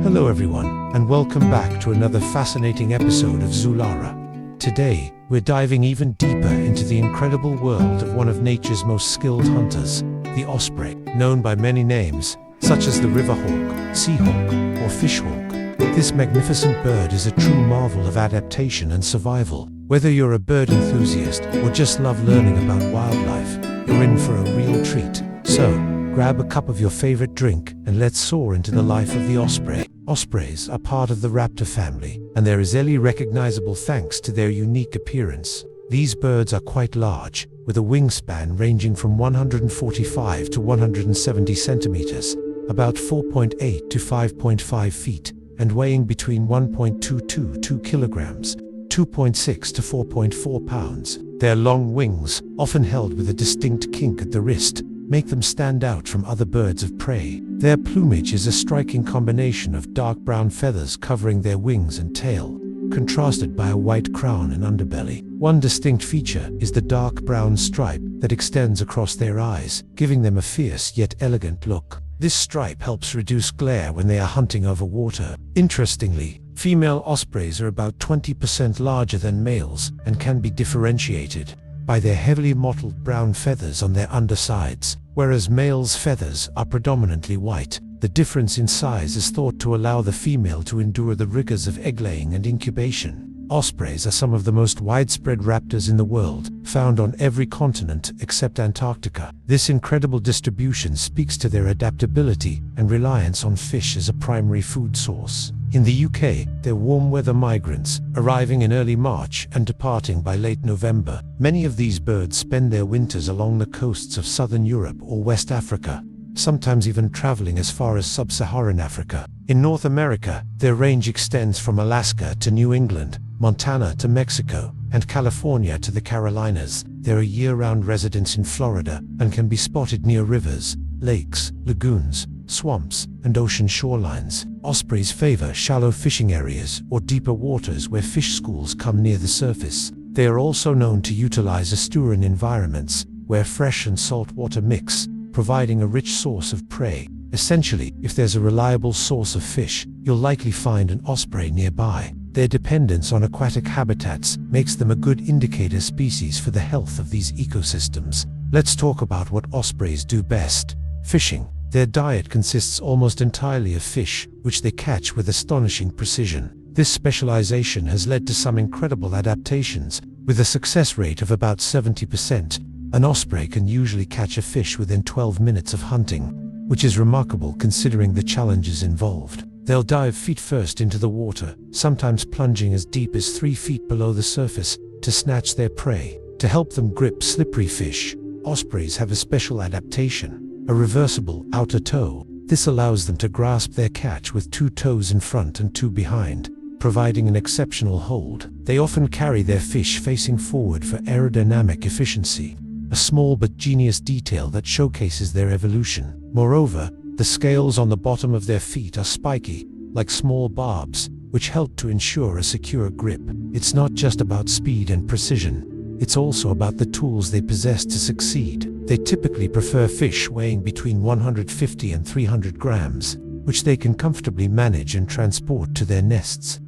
Hello everyone, and welcome back to another fascinating episode of Zoolara. Today, we're diving even deeper into the incredible world of one of nature's most skilled hunters, the osprey, known by many names, such as the river hawk, sea hawk, or fish hawk. This magnificent bird is a true marvel of adaptation and survival. Whether you're a bird enthusiast or just love learning about wildlife, you're in for a real treat. So, grab a cup of your favorite drink and let's soar into the life of the osprey. Ospreys are part of the raptor family, and they're easily recognizable thanks to their unique appearance. These birds are quite large, with a wingspan ranging from 145 to 170 centimeters, about 4.8 to 5.5 feet, and weighing between 1.2 to 2 kilograms, 2.6 to 4.4 pounds. Their long wings, often held with a distinct kink at the wrist, make them stand out from other birds of prey. Their plumage is a striking combination of dark brown feathers covering their wings and tail, contrasted by a white crown and underbelly. One distinct feature is the dark brown stripe that extends across their eyes, giving them a fierce yet elegant look. This stripe helps reduce glare when they are hunting over water. Interestingly, female ospreys are about 20% larger than males and can be differentiated by their heavily mottled brown feathers on their undersides, whereas males' feathers are predominantly white. The difference in size is thought to allow the female to endure the rigors of egg-laying and incubation. Ospreys are some of the most widespread raptors in the world, found on every continent except Antarctica. This incredible distribution speaks to their adaptability and reliance on fish as a primary food source. In the UK, they're warm-weather migrants, arriving in early March and departing by late November. Many of these birds spend their winters along the coasts of southern Europe or West Africa, sometimes even traveling as far as sub-Saharan Africa. In North America, their range extends from Alaska to New England, Montana to Mexico, and California to the Carolinas. They're a year-round residents in Florida and can be spotted near rivers, lakes, lagoons, swamps, and ocean shorelines. Ospreys favor shallow fishing areas or deeper waters where fish schools come near the surface. They are also known to utilize estuarine environments where fresh and salt water mix, providing a rich source of prey. Essentially, if there's a reliable source of fish, you'll likely find an osprey nearby. Their dependence on aquatic habitats makes them a good indicator species for the health of these ecosystems. Let's talk about what ospreys do best: fishing. Their diet consists almost entirely of fish, which they catch with astonishing precision. This specialization has led to some incredible adaptations, with a success rate of about 70%. An osprey can usually catch a fish within 12 minutes of hunting, which is remarkable considering the challenges involved. They'll dive feet first into the water, sometimes plunging as deep as 3 feet below the surface, to snatch their prey. To help them grip slippery fish, ospreys have a special adaptation: a reversible outer toe. This allows them to grasp their catch with 2 toes in front and 2 behind, providing an exceptional hold. They often carry their fish facing forward for aerodynamic efficiency, a small but genius detail that showcases their evolution. Moreover, the scales on the bottom of their feet are spiky, like small barbs, which help to ensure a secure grip. It's not just about speed and precision, it's also about the tools they possess to succeed. They typically prefer fish weighing between 150 and 300 grams, which they can comfortably manage and transport to their nests.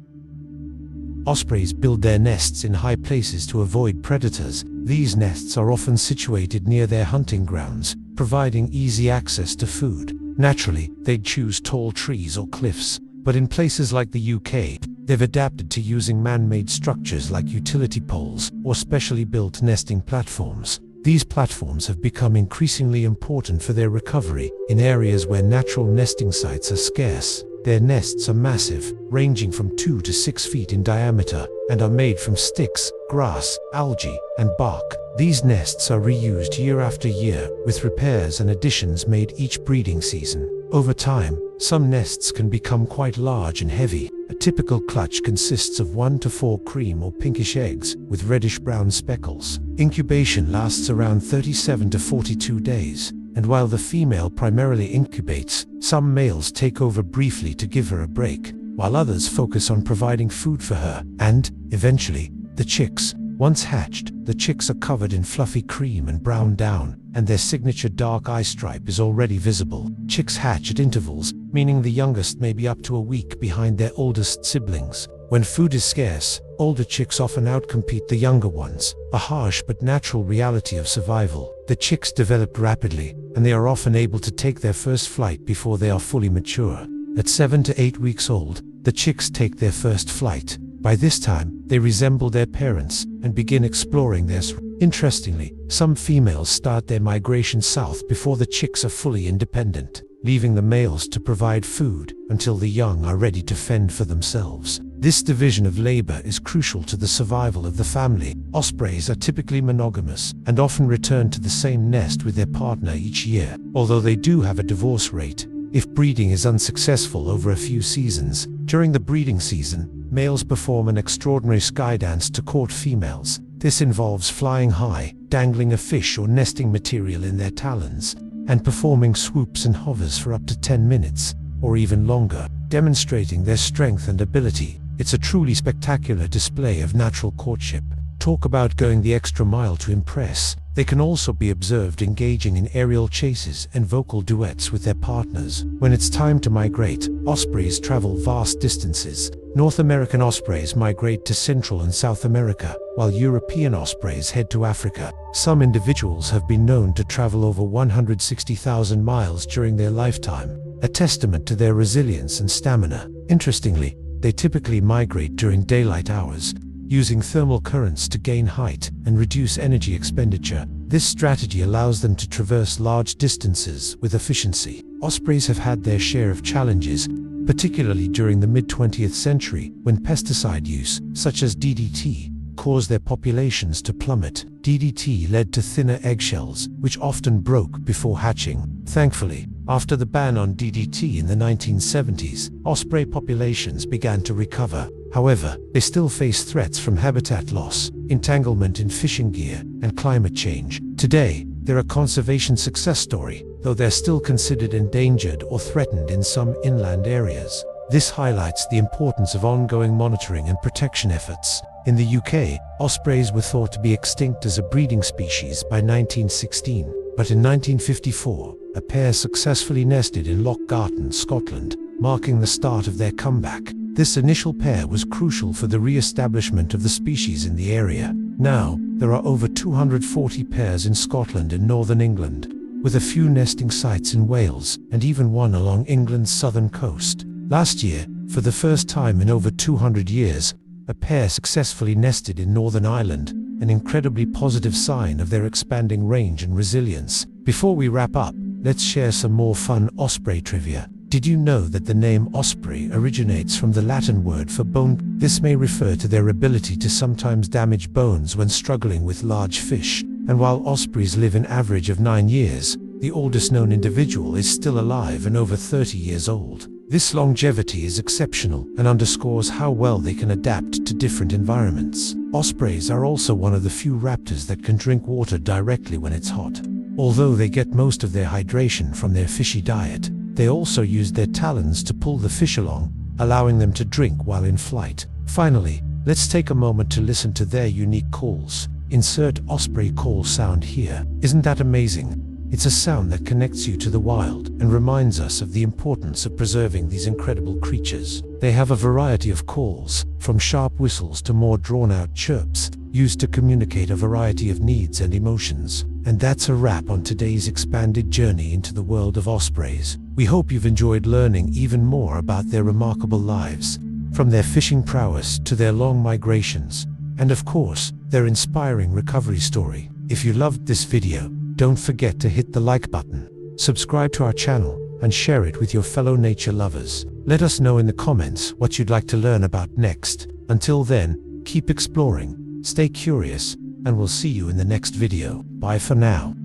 Ospreys build their nests in high places to avoid predators. These nests are often situated near their hunting grounds, providing easy access to food. Naturally, they'd choose tall trees or cliffs, but in places like the UK, they've adapted to using man-made structures like utility poles or specially built nesting platforms. These platforms have become increasingly important for their recovery in areas where natural nesting sites are scarce. Their nests are massive, ranging from 2 to 6 feet in diameter, and are made from sticks, grass, algae, and bark. These nests are reused year after year, with repairs and additions made each breeding season. Over time, some nests can become quite large and heavy. A typical clutch consists of 1 to 4 cream or pinkish eggs with reddish-brown speckles. Incubation lasts around 37 to 42 days, and while the female primarily incubates, some males take over briefly to give her a break, while others focus on providing food for her, and, eventually, the chicks. Once hatched, the chicks are covered in fluffy cream and brown down, and their signature dark eye stripe is already visible. Chicks hatch at intervals, meaning the youngest may be up to a week behind their oldest siblings. When food is scarce, older chicks often outcompete the younger ones, a harsh but natural reality of survival. The chicks develop rapidly, and they are often able to take their first flight before they are fully mature. At 7 to 8 weeks old, the chicks take their first flight. By this time, they resemble their parents and begin exploring their Interestingly, some females start their migration south before the chicks are fully independent, leaving the males to provide food until the young are ready to fend for themselves. This division of labor is crucial to the survival of the family. Ospreys are typically monogamous and often return to the same nest with their partner each year, although they do have a divorce rate if breeding is unsuccessful over a few seasons. During the breeding season, males perform an extraordinary skydance to court females. This involves flying high, dangling a fish or nesting material in their talons, and performing swoops and hovers for up to 10 minutes, or even longer, demonstrating their strength and ability. It's a truly spectacular display of natural courtship. Talk about going the extra mile to impress. They can also be observed engaging in aerial chases and vocal duets with their partners. When it's time to migrate, ospreys travel vast distances. North American ospreys migrate to Central and South America, while European ospreys head to Africa. Some individuals have been known to travel over 160,000 miles during their lifetime, a testament to their resilience and stamina. Interestingly, they typically migrate during daylight hours, using thermal currents to gain height and reduce energy expenditure. This strategy allows them to traverse large distances with efficiency. Ospreys have had their share of challenges, particularly during the mid-20th century, when pesticide use, such as DDT, caused their populations to plummet. DDT led to thinner eggshells, which often broke before hatching. Thankfully, after the ban on DDT in the 1970s, osprey populations began to recover. However, they still face threats from habitat loss, entanglement in fishing gear, and climate change. Today, they're a conservation success story, though they're still considered endangered or threatened in some inland areas. This highlights the importance of ongoing monitoring and protection efforts. In the UK, ospreys were thought to be extinct as a breeding species by 1916, but in 1954, a pair successfully nested in Loch Garten, Scotland, marking the start of their comeback. This initial pair was crucial for the re-establishment of the species in the area. Now, there are over 240 pairs in Scotland and northern England, with a few nesting sites in Wales and even one along England's southern coast. Last year, for the first time in over 200 years, a pair successfully nested in Northern Ireland, an incredibly positive sign of their expanding range and resilience. Before we wrap up, let's share some more fun osprey trivia. Did you know that the name osprey originates from the Latin word for bone? This may refer to their ability to sometimes damage bones when struggling with large fish. And while ospreys live an average of 9 years, the oldest known individual is still alive and over 30 years old. This longevity is exceptional and underscores how well they can adapt to different environments. Ospreys are also one of the few raptors that can drink water directly when it's hot. Although they get most of their hydration from their fishy diet, they also use their talons to pull the fish along, allowing them to drink while in flight. Finally, let's take a moment to listen to their unique calls. Insert osprey call sound here. Isn't that amazing? It's a sound that connects you to the wild and reminds us of the importance of preserving these incredible creatures. They have a variety of calls, from sharp whistles to more drawn-out chirps, used to communicate a variety of needs and emotions. And that's a wrap on today's expanded journey into the world of ospreys. We hope you've enjoyed learning even more about their remarkable lives, from their fishing prowess to their long migrations, and of course, their inspiring recovery story. If you loved this video, don't forget to hit the like button, subscribe to our channel, and share it with your fellow nature lovers. Let us know in the comments what you'd like to learn about next. Until then, keep exploring, stay curious, and we'll see you in the next video. Bye for now.